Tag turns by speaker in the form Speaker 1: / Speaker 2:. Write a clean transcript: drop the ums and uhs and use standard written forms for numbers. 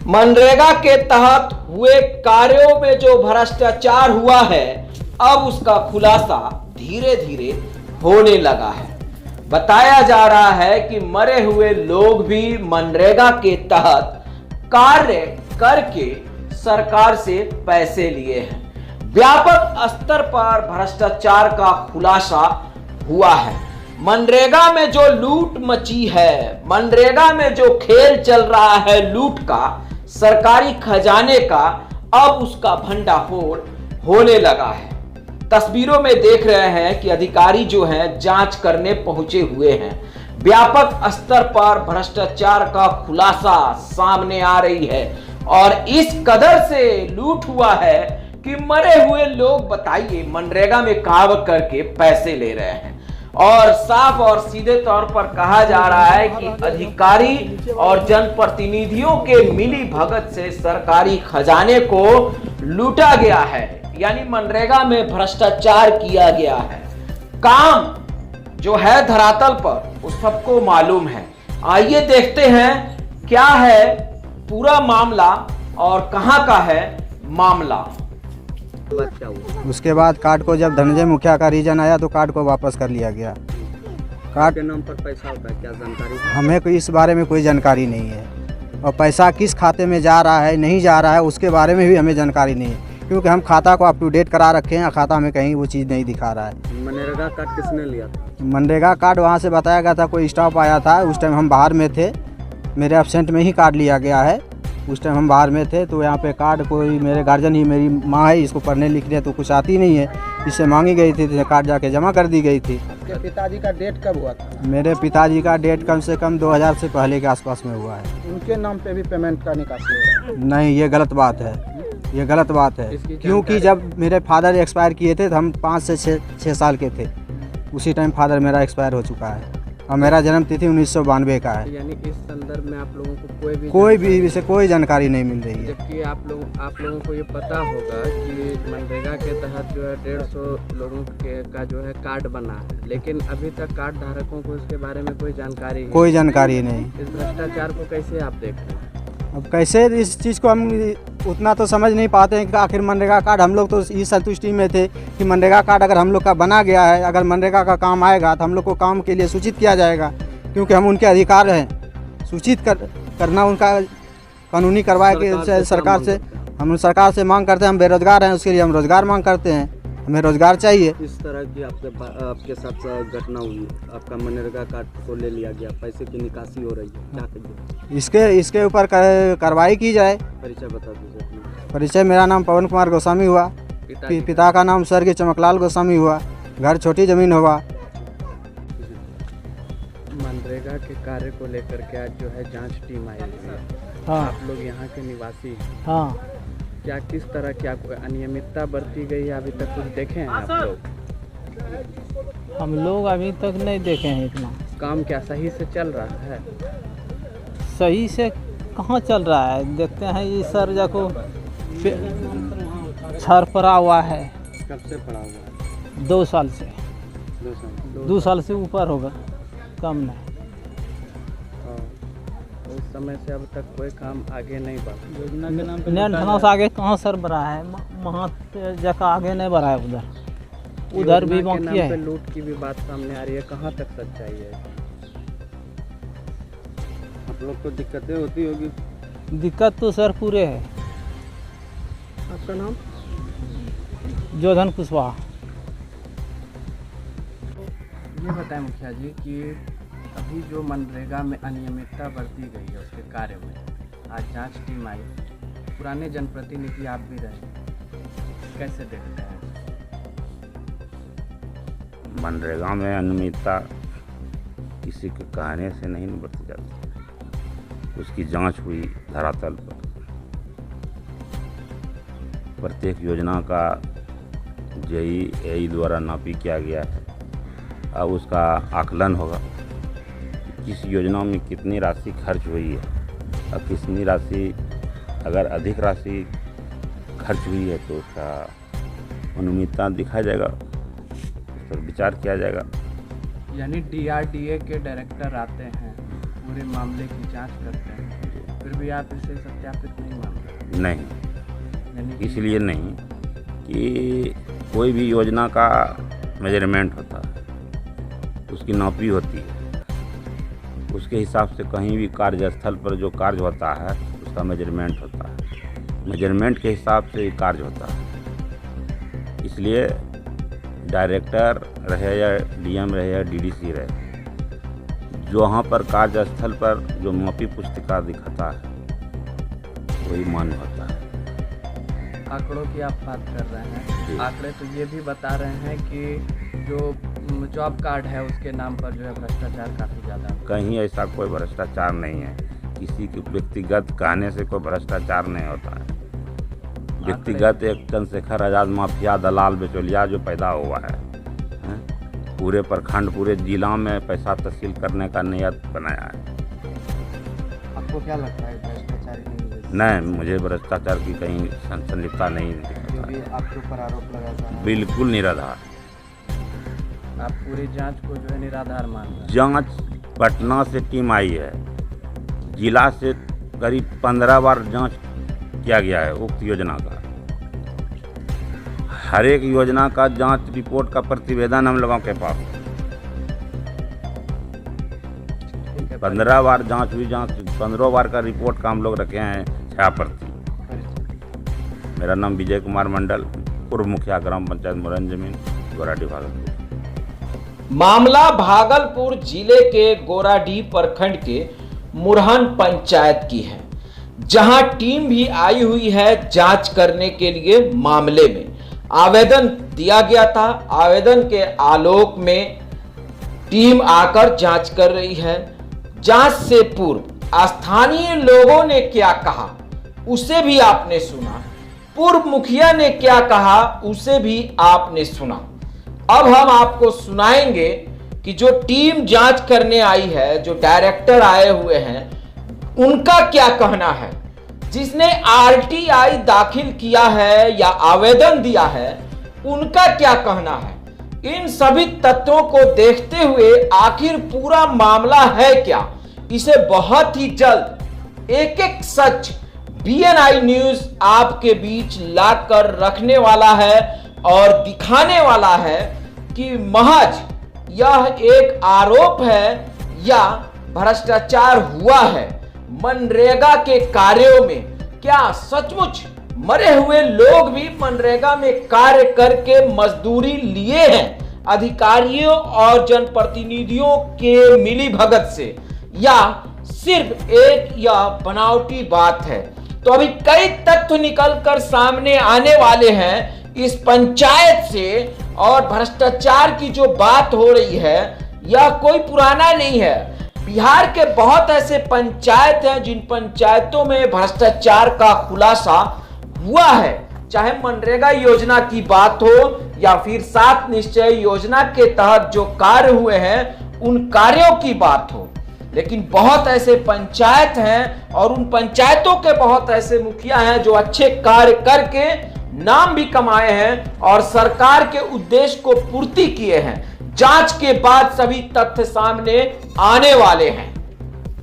Speaker 1: मनरेगा के तहत हुए कार्यों में जो भ्रष्टाचार हुआ है, अब उसका खुलासा धीरे धीरे होने लगा है। बताया जा रहा है कि मरे हुए लोग भी मनरेगा के तहत कार्य करके सरकार से पैसे लिए हैं। व्यापक स्तर पर भ्रष्टाचार का खुलासा हुआ है। मनरेगा में जो लूट मची है, मनरेगा में जो खेल चल रहा है लूट का, सरकारी खजाने का, अब उसका भंडाफोड़ होने लगा है। तस्वीरों में देख रहे हैं कि अधिकारी जो हैं जांच करने पहुंचे हुए हैं। व्यापक स्तर पर भ्रष्टाचार का खुलासा सामने आ रही है और इस कदर से लूट हुआ है कि मरे हुए लोग, बताइए, मनरेगा में काम करके पैसे ले रहे हैं। और साफ और सीधे तौर पर कहा जा रहा है कि अधिकारी और जनप्रतिनिधियों के मिली भगत से सरकारी खजाने को लूटा गया है, यानी मनरेगा में भ्रष्टाचार किया गया है। काम जो है धरातल पर उस सबको मालूम है। आइए देखते हैं क्या है पूरा मामला और कहां का है मामला।
Speaker 2: उसके बाद कार्ड को जब धनंजय मुखिया का रीजन आया तो कार्ड को वापस कर लिया गया। कार्ड
Speaker 3: के नाम पर पैसा होता है, क्या जानकारी है?
Speaker 2: हमें कोई इस बारे में कोई जानकारी नहीं है और पैसा किस खाते में जा रहा है नहीं जा रहा है उसके बारे में भी हमें जानकारी नहीं है, क्योंकि हम खाता को अप टू डेट करा रखे हैं। खाता में कहीं वो चीज़ नहीं दिखा रहा है।
Speaker 3: मनरेगा कार्ड किसने लिया था?
Speaker 2: मनरेगा कार्ड वहाँ से बताया गया था, कोई स्टाफ आया था, उस टाइम हम बाहर में थे, मेरे एब्सेंट में ही कार्ड लिया गया है। उस टाइम हम बाहर में थे तो यहाँ पे कार्ड कोई मेरे गार्जियन ही, मेरी माँ है, इसको पढ़ने लिखने तो कुछ आती नहीं है, इससे मांगी गई थी तो कार्ड जाके जमा कर दी गई थी।
Speaker 3: आपके पिताजी का डेट कब हुआ था?
Speaker 2: मेरे पिताजी का डेट कम से कम 2000 से पहले के आसपास में हुआ है।
Speaker 3: उनके नाम पे भी पेमेंट का निकासी हो रहा है?
Speaker 2: नहीं, ये गलत बात है, ये गलत बात है। क्योंकि जब मेरे फादर एक्सपायर किए थे तो हम 5 से 6 साल के थे, उसी टाइम फादर मेरा एक्सपायर हो चुका है और मेरा जन्म तिथि 1992 का है।
Speaker 3: यानी इस संदर्भ में आप लोगों को
Speaker 2: कोई जानकारी नहीं मिल रही है।
Speaker 3: जबकि आप लोगों को ये पता होगा कि मनरेगा के तहत जो है 150 लोगों के का जो है कार्ड बना है, लेकिन अभी तक कार्ड धारकों को इसके बारे में कोई जानकारी नहीं। इस भ्रष्टाचार को कैसे आप देख रहे हैं?
Speaker 2: अब कैसे इस चीज़ को हम उतना तो समझ नहीं पाते हैं कि आखिर मनरेगा कार्ड, हम लोग तो इस संतुष्टि में थे कि मनरेगा कार्ड अगर हम लोग का बना गया है, अगर मनरेगा का काम आएगा तो हम लोग को काम के लिए सूचित किया जाएगा, क्योंकि हम उनके अधिकार हैं। सूचित करना उनका कानूनी करवाए कि सरकार से, हम सरकार से मांग करते हैं। हम बेरोजगार हैं, उसके लिए हम रोज़गार मांग करते हैं, हमें रोज़गार चाहिए।
Speaker 3: इस तरह की आपके साथ घटना हुई, आपका मनरेगा कार्ड को ले लिया गया, पैसे की निकासी हो रही है, क्या करिए?
Speaker 2: इसके ऊपर कार्रवाई की जाए।
Speaker 3: परिचय बता दीजिए अपना।
Speaker 2: परिचय, मेरा नाम पवन कुमार गोस्वामी हुआ, पिता का नाम स्वर्गीय चमकलाल गोस्वामी हुआ, घर छोटी जमीन हुआ।
Speaker 3: मनरेगा के कार्य को लेकर के आज जो है जांच टीम आई हुई है।
Speaker 2: हाँ।
Speaker 3: आप लोग यहाँ के निवासी हैं।
Speaker 2: हाँ।
Speaker 3: क्या किस तरह क्या कोई अनियमितता बरती गई है? अभी तक कुछ देखे हैं आप लोग?
Speaker 4: हम लोग अभी तक नहीं देखे हैं इतना।
Speaker 3: काम क्या सही से चल रहा है?
Speaker 4: सही से कहाँ चल रहा है? देखते हैं ये सर जाको छर पड़ा हुआ है।
Speaker 3: कब से पड़ा हुआ है?
Speaker 4: 2 साल से।
Speaker 3: 2
Speaker 4: साल से ऊपर होगा, कम नहीं।
Speaker 3: उस समय से अब तक कोई काम आगे नहीं बढ़ा। योजना के नाम
Speaker 4: थाना से आगे कहाँ सर बढ़ा है? वहाँ से जाकर आगे नहीं बढ़ा है। उधर भी बाकी है।
Speaker 3: लूट की भी बात सामने आ रही है, कहाँ तक सच्चाई है? आप लोग को दिक्कतें होती होगी?
Speaker 4: दिक्कत तो सर पूरे है।
Speaker 3: आपका नाम?
Speaker 4: जोधन कुशवाहा।
Speaker 3: ये बताएं मुखिया जी कि अभी जो मनरेगा में अनियमितता बरती गई है उसके कार्य में आज जांच टीम आई, पुराने जनप्रतिनिधि आप भी रहे, कैसे देखते हैं?
Speaker 5: मनरेगा में अनियमितता किसी के कहने से नहीं बरती जाती, उसकी जांच हुई धरातल पर। प्रत्येक योजना का जेईई द्वारा नापी किया गया है। अब उसका आकलन होगा किस योजना में कितनी राशि खर्च हुई है और कितनी राशि, अगर अधिक राशि खर्च हुई है तो उसका अनियमितता दिखाया जाएगा, उस पर विचार किया जाएगा।
Speaker 3: यानी DRDA के डायरेक्टर आते हैं, पूरे मामले की जांच करते हैं, फिर भी आप इसे सत्यापित नहीं मानते?
Speaker 5: नहीं, इसलिए नहीं कि कोई भी योजना का मेजरमेंट होता है, उसकी नापी होती है, उसके हिसाब से कहीं भी कार्यस्थल पर जो कार्य होता है उसका मेजरमेंट होता है, मेजरमेंट के हिसाब से कार्य होता है। इसलिए डायरेक्टर रहे या डीएम रहे या डीडीसी रहे, जो वहाँ पर कार्यस्थल पर जो मापी पुस्तिका दिखाता है वही मान्य होता है।
Speaker 3: आंकड़ों की आप बात कर रहे हैं, आंकड़े तो ये भी बता रहे हैं कि जो जॉब कार्ड है उसके नाम पर जो है भ्रष्टाचार काफ़ी ज़्यादा।
Speaker 5: कहीं ऐसा कोई भ्रष्टाचार नहीं है, किसी के व्यक्तिगत कहने से कोई भ्रष्टाचार नहीं होता है। व्यक्तिगत एक चंद्रशेखर आज़ाद माफिया दलाल बिचौलिया जो पैदा हुआ है, पूरे प्रखंड पूरे जिला में पैसा तहसील करने का नियत बनाया है।
Speaker 2: आपको क्या लगता है भ्रष्टाचार
Speaker 5: नहीं, मुझे भ्रष्टाचार की कहीं संलिप्तता नहीं दिखता है।
Speaker 2: आपके ऊपर आरोप लगाता है?
Speaker 5: बिल्कुल निराधार।
Speaker 3: आप पूरी जांच को जो है निराधार मान रहे हैं?
Speaker 5: जांच पटना से टीम आई है, जिला से करीब 15 बार जांच किया गया है उक्त योजना का। हर एक योजना का जांच रिपोर्ट का प्रतिवेदन हम लोगों के पास है। 15 बार जांच हुई, 15 बार का रिपोर्ट का हम लोग रखे हैं 6 प्रति। मेरा नाम विजय कुमार मंडल, पूर्व मुखिया ग्राम पंचायत मुरन जमीन, गोराडीह भागलपुर।
Speaker 1: मामला भागलपुर जिले के गोराडीह प्रखंड के मुरहन पंचायत की है, जहां टीम भी आई हुई है जांच करने के लिए। मामले में आवेदन दिया गया था, आवेदन के आलोक में टीम आकर जांच कर रही है। जांच से पूर्व स्थानीय लोगों ने क्या कहा उसे भी आपने सुना, पूर्व मुखिया ने क्या कहा उसे भी आपने सुना। अब हम आपको सुनाएंगे कि जो टीम जांच करने आई है, जो डायरेक्टर आए हुए हैं, उनका क्या कहना है। जिसने आरटीआई दाखिल किया है या आवेदन दिया है, उनका क्या कहना है। इन सभी तथ्यों को देखते हुए आखिर पूरा मामला है क्या, इसे बहुत ही जल्द एक एक सच बीएनआई न्यूज आपके बीच लाकर रखने वाला है और दिखाने वाला है कि महज यह एक आरोप है या भ्रष्टाचार हुआ है। मनरेगा के कार्यों में क्या सचमुच मरे हुए लोग भी मनरेगा में कार्य करके मजदूरी लिए हैं अधिकारियों और जनप्रतिनिधियों के मिलीभगत से, या सिर्फ एक या बनावटी बात है। तो अभी कई तथ्य निकलकर सामने आने वाले हैं इस पंचायत से, और भ्रष्टाचार की जो बात हो रही है यह कोई पुराना नहीं है। बिहार के बहुत ऐसे पंचायत हैं जिन पंचायतों में भ्रष्टाचार का खुलासा हुआ है, चाहे मनरेगा योजना की बात हो या फिर 7 निश्चय योजना के तहत जो कार्य हुए हैं उन कार्यों की बात हो। लेकिन बहुत ऐसे पंचायत हैं और उन पंचायतों के बहुत ऐसे मुखिया हैं जो अच्छे कार्य करके नाम भी कमाए हैं और सरकार के उद्देश्य को पूर्ति किए हैं। जांच के बाद सभी तथ्य सामने आने वाले हैं।